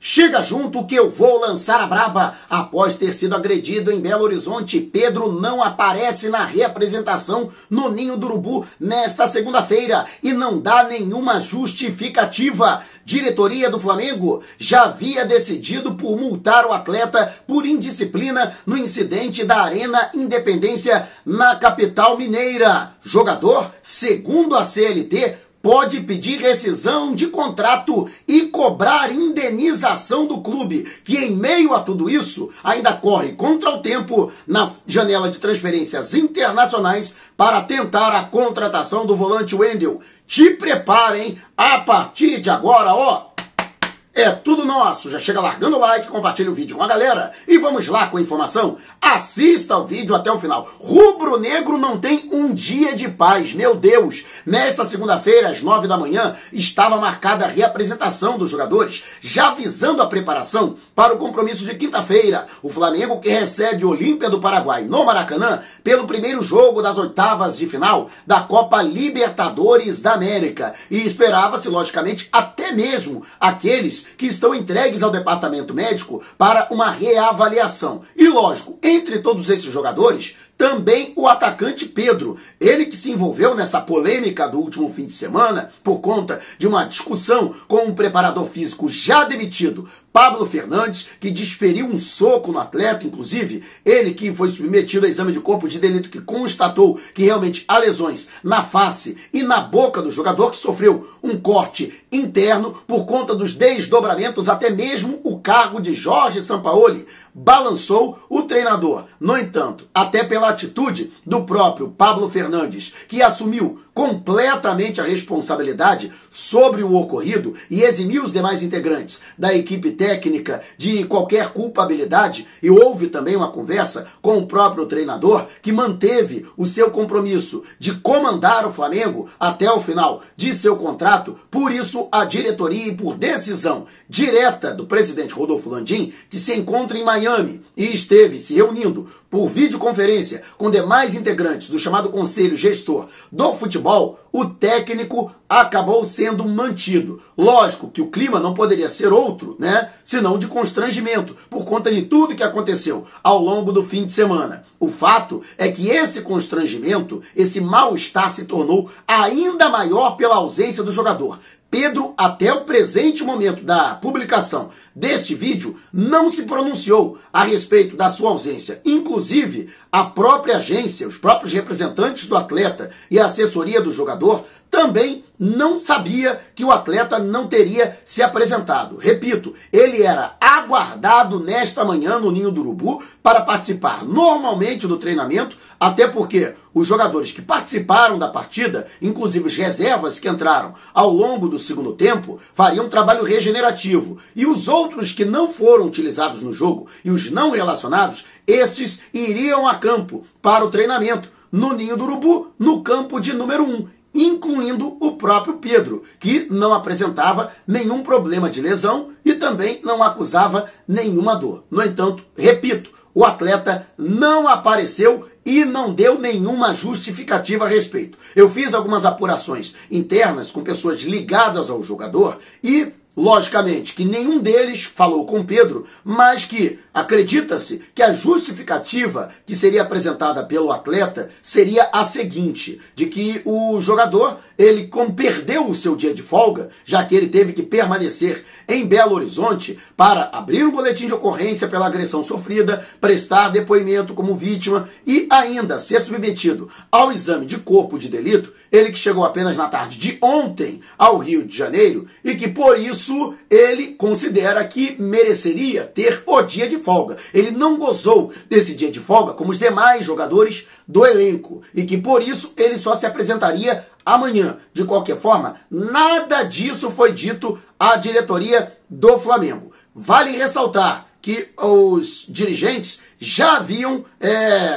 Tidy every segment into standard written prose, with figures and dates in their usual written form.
Chega junto que eu vou lançar a braba. Após ter sido agredido em Belo Horizonte, Pedro não aparece na reapresentação no Ninho do Urubu nesta segunda-feira e não dá nenhuma justificativa. Diretoria do Flamengo já havia decidido por multar o atleta por indisciplina no incidente da Arena Independência na capital mineira. Jogador, segundo a CLT, pode pedir rescisão de contrato e cobrar indenização do clube, que em meio a tudo isso ainda corre contra o tempo na janela de transferências internacionais para tentar a contratação do volante Wendel. Te preparem, a partir de agora, ó, é tudo nosso. Já chega largando o like, compartilha o vídeo com a galera e vamos lá com a informação. Assista o vídeo até o final. Rubro-negro não tem um dia de paz, meu Deus. Nesta segunda-feira, às 9 da manhã, estava marcada a reapresentação dos jogadores, já visando a preparação para o compromisso de quinta-feira. O Flamengo, que recebe o Olímpia do Paraguai no Maracanã pelo primeiro jogo das oitavas de final da Copa Libertadores da América. E esperava-se, logicamente, até mesmo aqueles que estão entregues ao departamento médico para uma reavaliação. E lógico, entre todos esses jogadores, também o atacante Pedro, ele que se envolveu nessa polêmica do último fim de semana por conta de uma discussão com um preparador físico já demitido, Pablo Fernandes, que desferiu um soco no atleta, inclusive ele que foi submetido a exame de corpo de delito que constatou que realmente há lesões na face e na boca do jogador, que sofreu um corte interno por conta dos desdobramentos, até mesmo o cargo de Jorge Sampaoli balançou o treinador. No entanto, até pela atitude do próprio Pablo Fernandes, que assumiu completamente a responsabilidade sobre o ocorrido e eximiu os demais integrantes da equipe técnica de qualquer culpabilidade, e houve também uma conversa com o próprio treinador, que manteve o seu compromisso de comandar o Flamengo até o final de seu contrato. Por isso, a diretoria, e por decisão direta do presidente Rodolfo Landim, que se encontra em Miami e esteve se reunindo por videoconferência com demais integrantes do chamado Conselho Gestor do Futebol, o técnico acabou sendo mantido. Lógico que o clima não poderia ser outro, né, senão de constrangimento, por conta de tudo que aconteceu ao longo do fim de semana. O fato é que esse constrangimento, esse mal-estar se tornou ainda maior pela ausência do jogador. Pedro, até o presente momento da publicação deste vídeo, não se pronunciou a respeito da sua ausência. Inclusive, a própria agência, os próprios representantes do atleta e a assessoria do jogador também não sabia que o atleta não teria se apresentado. Repito, ele era aguardado nesta manhã no Ninho do Urubu para participar normalmente do treinamento, até porque os jogadores que participaram da partida, inclusive os reservas que entraram ao longo do segundo tempo, fariam um trabalho regenerativo. E os outros que não foram utilizados no jogo e os não relacionados, estes iriam a campo para o treinamento no Ninho do Urubu, no campo de número 1. Incluindo o próprio Pedro, que não apresentava nenhum problema de lesão e também não acusava nenhuma dor. No entanto, repito, o atleta não apareceu e não deu nenhuma justificativa a respeito. Eu fiz algumas apurações internas com pessoas ligadas ao jogador e, logicamente, que nenhum deles falou com Pedro, mas que acredita-se que a justificativa que seria apresentada pelo atleta seria a seguinte, de que o jogador, ele como perdeu o seu dia de folga, já que ele teve que permanecer em Belo Horizonte para abrir um boletim de ocorrência pela agressão sofrida, prestar depoimento como vítima e ainda ser submetido ao exame de corpo de delito, ele que chegou apenas na tarde de ontem ao Rio de Janeiro e que por isso ele considera que mereceria ter o dia de folga. Ele não gozou desse dia de folga como os demais jogadores do elenco e que por isso ele só se apresentaria amanhã. De qualquer forma, nada disso foi dito à diretoria do Flamengo. Vale ressaltar que os dirigentes já haviam,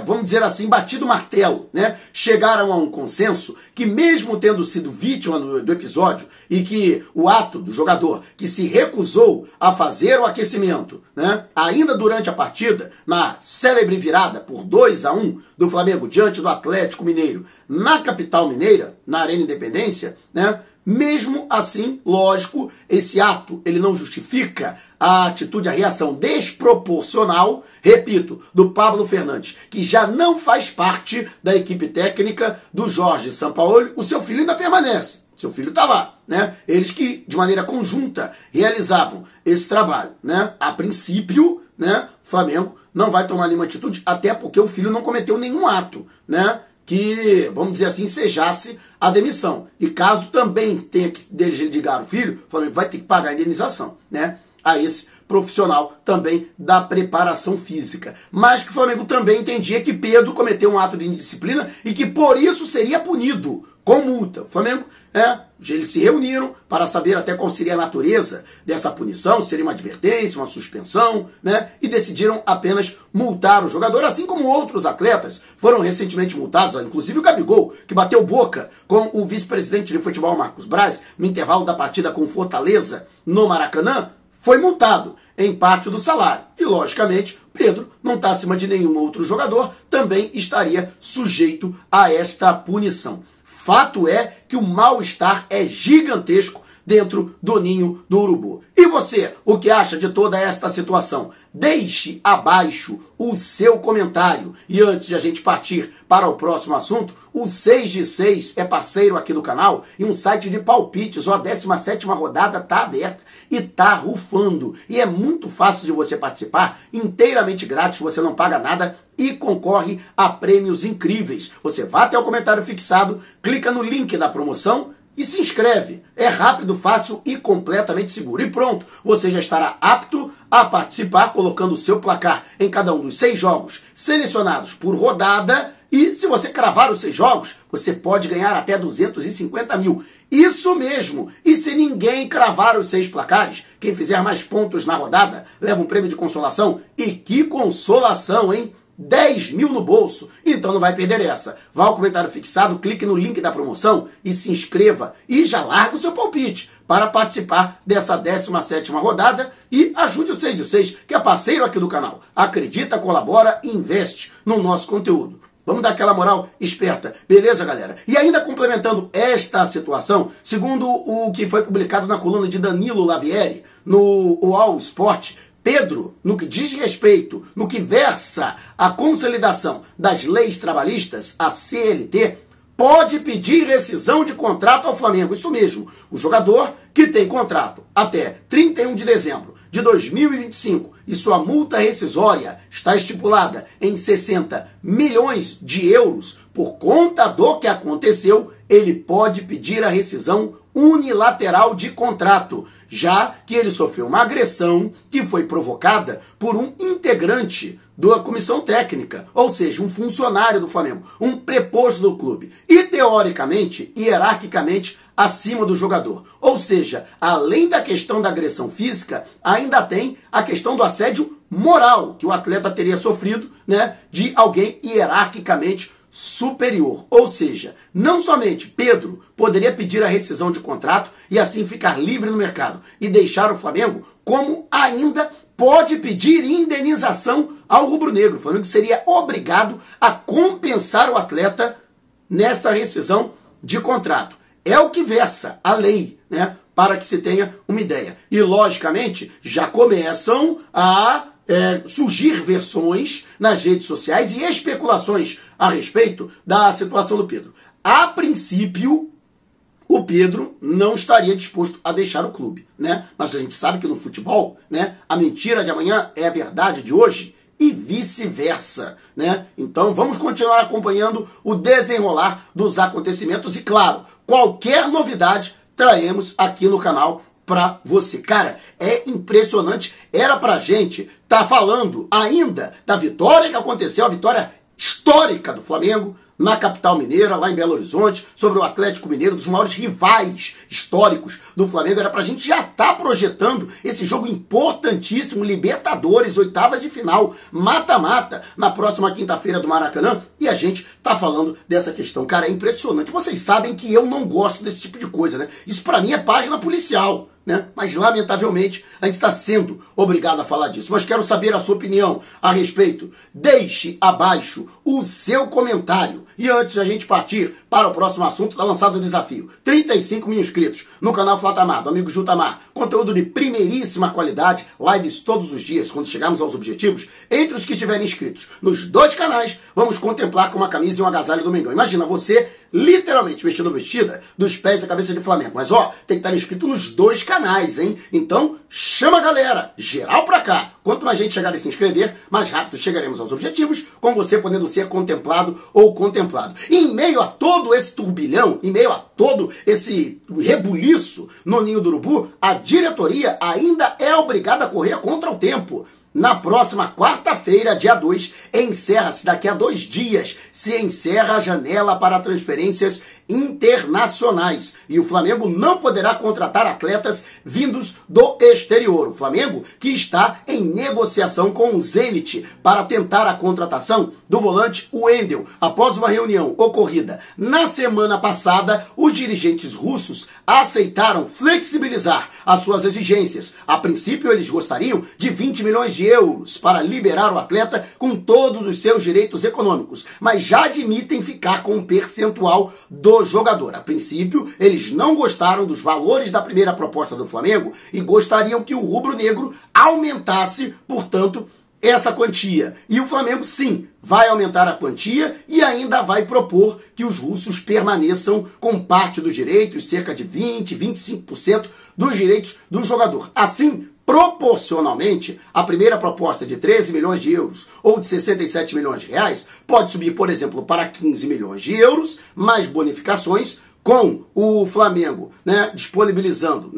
vamos dizer assim, batido o martelo, né? Chegaram a um consenso que, mesmo tendo sido vítima do episódio e que o ato do jogador que se recusou a fazer o aquecimento, né, ainda durante a partida, na célebre virada por 2-1 do Flamengo diante do Atlético Mineiro na capital mineira, na Arena Independência, né, Mesmo assim, lógico, esse ato ele não justifica a atitude, a reação desproporcional, repito, do Pablo Fernandes, que já não faz parte da equipe técnica do Jorge Sampaoli. O seu filho ainda permanece, seu filho está lá, né? Eles que, de maneira conjunta, realizavam esse trabalho, né? A princípio, né, o Flamengo não vai tomar nenhuma atitude, até porque o filho não cometeu nenhum ato, né, que, vamos dizer assim, ensejasse a demissão. E caso também tenha que desligar o filho, o Flamengo vai ter que pagar a indenização, né, a esse profissional também da preparação física. Mas que o Flamengo também entendia que Pedro cometeu um ato de indisciplina e que por isso seria punido com multa. O Flamengo, eles se reuniram para saber até qual seria a natureza dessa punição, seria uma advertência, uma suspensão, né? E decidiram apenas multar o jogador, assim como outros atletas foram recentemente multados, inclusive o Gabigol, que bateu boca com o vice-presidente de futebol Marcos Braz no intervalo da partida com Fortaleza no Maracanã, foi multado em parte do salário. E, logicamente, Pedro não está acima de nenhum outro jogador, também estaria sujeito a esta punição. Fato é que o mal-estar é gigantesco dentro do ninho do urubu. E você, o que acha de toda esta situação? Deixe abaixo o seu comentário. E antes de a gente partir para o próximo assunto, o 6 de 6 é parceiro aqui do canal e um site de palpites. A 17ª rodada está aberta e está rufando. E é muito fácil de você participar, inteiramente grátis, você não paga nada e concorre a prêmios incríveis. Você vai até o comentário fixado, clica no link da promoção e se inscreve. É rápido, fácil e completamente seguro. E pronto, você já estará apto a participar, colocando o seu placar em cada um dos 6 jogos selecionados por rodada. E se você cravar os 6 jogos, você pode ganhar até 250 mil. Isso mesmo! E se ninguém cravar os 6 placares, quem fizer mais pontos na rodada leva um prêmio de consolação. E que consolação, hein? 10 mil no bolso, então não vai perder essa. Vá ao comentário fixado, clique no link da promoção e se inscreva. E já larga o seu palpite para participar dessa 17ª rodada e ajude o 6 de 6, que é parceiro aqui do canal. Acredita, colabora e investe no nosso conteúdo. Vamos dar aquela moral esperta. Beleza, galera? E ainda complementando esta situação, segundo o que foi publicado na coluna de Danilo Lavieri, no All Sport, Pedro, no que diz respeito, no que versa a consolidação das leis trabalhistas, a CLT, pode pedir rescisão de contrato ao Flamengo. Isso mesmo, o jogador que tem contrato até 31 de dezembro de 2025 e sua multa rescisória está estipulada em 60 milhões de euros por conta do que aconteceu, ele pode pedir a rescisão unilateral de contrato, já que ele sofreu uma agressão que foi provocada por um integrante da comissão técnica, ou seja, um funcionário do Flamengo, um preposto do clube, e teoricamente, hierarquicamente, acima do jogador. Ou seja, além da questão da agressão física, ainda tem a questão do assédio moral que o atleta teria sofrido, né, de alguém hierarquicamente superior. Ou seja, não somente Pedro poderia pedir a rescisão de contrato e assim ficar livre no mercado e deixar o Flamengo, como ainda pode pedir indenização ao rubro-negro. O Flamengo seria obrigado a compensar o atleta nesta rescisão de contrato. É o que versa a lei, né? Para que se tenha uma ideia. E, logicamente, já começam a surgir versões nas redes sociais e especulações a respeito da situação do Pedro. A princípio, o Pedro não estaria disposto a deixar o clube, né? Mas a gente sabe que no futebol, né, a mentira de amanhã é a verdade de hoje e vice-versa, né? Então vamos continuar acompanhando o desenrolar dos acontecimentos e, claro, qualquer novidade traremos aqui no canal para você. Cara, é impressionante. Era pra gente estar falando ainda da vitória que aconteceu, a vitória histórica do Flamengo na capital mineira, lá em Belo Horizonte, sobre o Atlético Mineiro, dos maiores rivais históricos do Flamengo. Era pra gente já estar projetando esse jogo importantíssimo, Libertadores, oitavas de final, mata-mata, na próxima quinta-feira do Maracanã, e a gente tá falando dessa questão. Cara, é impressionante. Vocês sabem que eu não gosto desse tipo de coisa, né? Isso pra mim é página policial, né? Mas, lamentavelmente, a gente está sendo obrigado a falar disso. Mas quero saber a sua opinião a respeito. Deixe abaixo o seu comentário. E antes de a gente partir para o próximo assunto. Está lançado o desafio. 35 mil inscritos no canal Flatamar, do amigo Jutamar. Conteúdo de primeiríssima qualidade, lives todos os dias. Quando chegarmos aos objetivos, entre os que estiverem inscritos nos 2 canais, vamos contemplar com uma camisa e um agasalho do Mengão. Imagina você literalmente vestindo vestida dos pés à cabeça de Flamengo. Mas ó, tem que estar inscrito nos 2 canais, hein? Então, chama a galera, geral pra cá. Quanto mais gente chegar e se inscrever, mais rápido chegaremos aos objetivos, com você podendo ser contemplado ou contemplado. E em meio a todo esse turbilhão, em meio a todo esse rebuliço no Ninho do Urubu, a diretoria ainda é obrigada a correr contra o tempo. Na próxima quarta-feira, dia 2, encerra-se, daqui a 2 dias, se encerra a janela para transferências internacionais. E o Flamengo não poderá contratar atletas vindos do exterior. O Flamengo que está em negociação com o Zenit para tentar a contratação do volante Wendel. Após uma reunião ocorrida na semana passada, os dirigentes russos aceitaram flexibilizar as suas exigências. A princípio, eles gostariam de 20 milhões de euros para liberar o atleta com todos os seus direitos econômicos, mas já admitem ficar com um percentual do jogador. A princípio, eles não gostaram dos valores da primeira proposta do Flamengo e gostariam que o rubro-negro aumentasse, portanto, essa quantia. E o Flamengo, sim, vai aumentar a quantia e ainda vai propor que os russos permaneçam com parte dos direitos, cerca de 20, 25% dos direitos do jogador. Assim, proporcionalmente, a primeira proposta de 13 milhões de euros ou de 67 milhões de reais pode subir, por exemplo, para 15 milhões de euros, mais bonificações, com o Flamengo, disponibilizando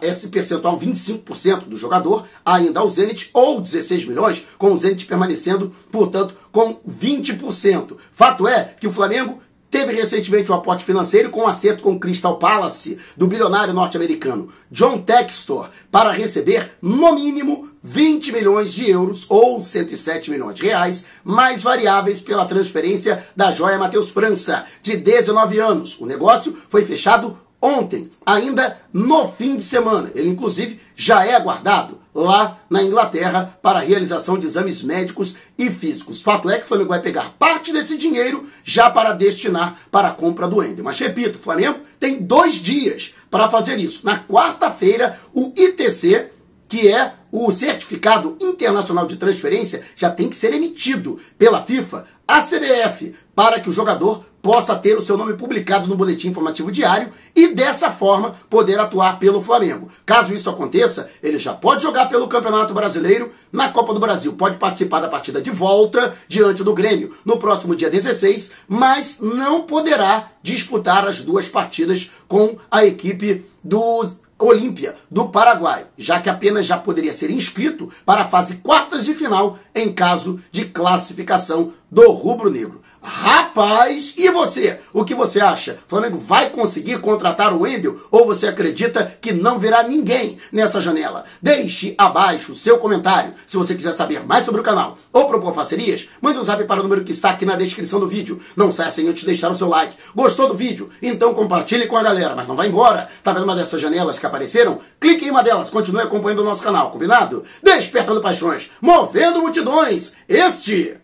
esse percentual, 25% do jogador, ainda ao Zenit, ou 16 milhões, com o Zenit permanecendo, portanto, com 20%. Fato é que o Flamengo teve recentemente um aporte financeiro com um acerto com o Crystal Palace, do bilionário norte-americano John Textor, para receber, no mínimo, 20 milhões de euros ou 107 milhões de reais, mais variáveis pela transferência da joia Matheus França, de 19 anos. O negócio foi fechado ontem, ainda no fim de semana. Ele, inclusive, já é aguardado lá na Inglaterra para a realização de exames médicos e físicos. Fato é que o Flamengo vai pegar parte desse dinheiro já para destinar para a compra do Wendel. Mas, repito, o Flamengo tem 2 dias para fazer isso. Na quarta-feira, o ITC, que é o Certificado Internacional de Transferência, já tem que ser emitido pela FIFA, a CBF, para que o jogador possa ter o seu nome publicado no Boletim Informativo Diário e, dessa forma, poder atuar pelo Flamengo. Caso isso aconteça, ele já pode jogar pelo Campeonato Brasileiro, na Copa do Brasil, pode participar da partida de volta diante do Grêmio no próximo dia 16, mas não poderá disputar as 2 partidas com a equipe do Olímpia do Paraguai, já que apenas já poderia ser inscrito para a fase quartas de final em caso de classificação do rubro-negro. Rapaz, e você? O que você acha? O Flamengo vai conseguir contratar o Wendel ou você acredita que não verá ninguém nessa janela? Deixe abaixo o seu comentário. Se você quiser saber mais sobre o canal ou propor parcerias, mande um zap para o número que está aqui na descrição do vídeo. Não saia sem antes deixar o seu like. Gostou do vídeo? Então compartilhe com a galera, mas não vai embora. Tá vendo uma dessas janelas que apareceram? Clique em uma delas, continue acompanhando o nosso canal, combinado? Despertando paixões, movendo multidões. Este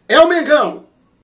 é o Mengão.